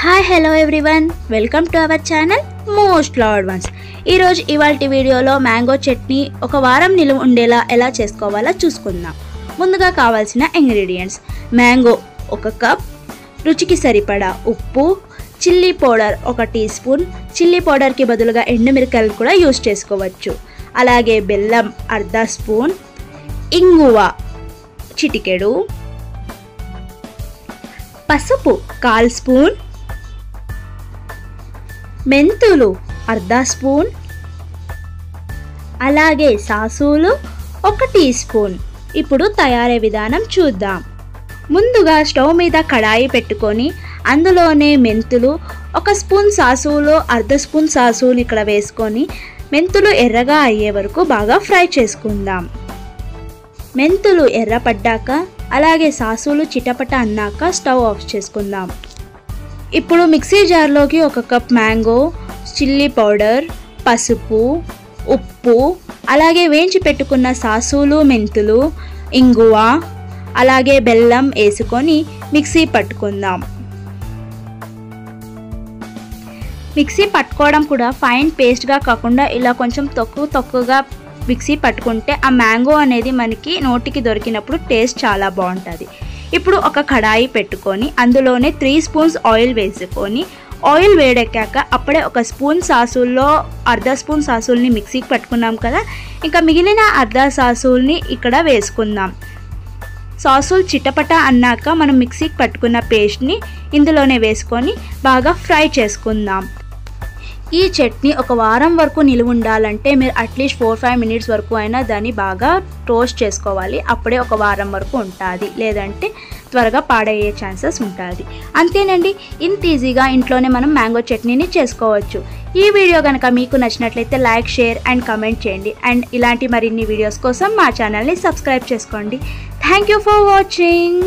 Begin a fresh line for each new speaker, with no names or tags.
Hi hello everyone, welcome to our channel most loved ones. ఈరోజు ఇవాల్టి వీడియోలో mango chutney ఒక వారం నిలువ ఉండేలా ఎలా చేసుకోవాలో చూసుకుందాం. ముందుగా కావాల్సిన ఇంగ్రీడియంట్స్: మ్యాంగో 1 కప్, రుచికి సరిపడా ఉప్పు, chilli powder 1 teaspoon, chilli పౌడర్కి బదులుగా ఎండుమిరకాయలు కూడా యూస్ చేసుకోవచ్చు. అలాగే బెల్లం 1/2 స్పూన్, ఇంగువ చిటికెడు, పసుపు 1/4 స్పూన్, మెంతులు 1/2 స్పూన్, అలాగే సాసులు 1 టీ స్పూన్. ఇప్పుడు తయారీ విధానం చూద్దాం. ముందుగా స్టవ్ మీద కడాయి పెట్టుకొని అందులోనే మెంతులు 1 స్పూన్, సాసులు 1/2 స్పూన్ సాసులు ఇక్కడ వేసుకొని మెంతులు ఎర్రగా అయ్యే వరకు బాగా ఫ్రై చేసుకుందాం. మెంతులు ఎర్రపడ్డాక అలాగే సాసులు చిటపట అన్నాక స్టవ్ ఆఫ్ చేసుకుందాం. ఇప్పుడు మిక్సీ జార్లోకి 1 కప్ మ్యాంగో, చిల్లీ పౌడర్, పసుపు, ఉప్పు, అలాగే వేయించి పెట్టుకున్న సాసులు, మెంతులు, ఇంగువ, అలాగే బెల్లం వేసుకొని మిక్సీ పట్టుకుందాం. మిక్సీ పట్టుకోవడం కూడా ఫైన్ పేస్ట్గా కాకుండా ఇలా కొంచెం తొక్కుగా మిక్సీ పట్టుకుంటే ఆ మ్యాంగో అనేది మనకి నోటికి దొరికినప్పుడు టేస్ట్ చాలా బాగుంటుంది. ఇప్పుడు ఒక కడాయి పెట్టుకొని అందులోనే 3 స్పూన్స్ ఆయిల్ వేసుకొని ఆయిల్ వేడెక్కాక అప్పుడే 1 స్పూన్ సాసుల్లో 1/2 స్పూన్ సాసుల్ని మిక్సీకి పట్టుకున్నాం కదా, ఇంకా మిగిలిన 1/2 సాసుల్ని ఇక్కడ వేసుకుందాం. సాసులు చిటపట అన్నాక మనం మిక్సీకి పట్టుకున్న పేస్ట్ని ఇందులోనే వేసుకొని బాగా ఫ్రై చేసుకుందాం. ఈ చట్నీ ఒక వారం వరకు నిలువ ఉండాలంటే మీరు అట్లీస్ట్ 4-5 మినిట్స్ వరకు అయినా దాన్ని బాగా టోస్ట్ చేసుకోవాలి. అప్పుడే ఒక వారం వరకు ఉంటుంది, లేదంటే త్వరగా పాడయ్యే ఛాన్సెస్ ఉంటుంది. అంతేనండి, ఇంత ఈజీగా ఇంట్లోనే మనం మ్యాంగో చట్నీని చేసుకోవచ్చు. ఈ వీడియో కనుక మీకు నచ్చినట్లయితే లైక్, షేర్ అండ్ కమెంట్ చేయండి. అండ్ ఇలాంటి మరిన్ని వీడియోస్ కోసం మా ఛానల్ని సబ్స్క్రైబ్ చేసుకోండి. Thank you for watching.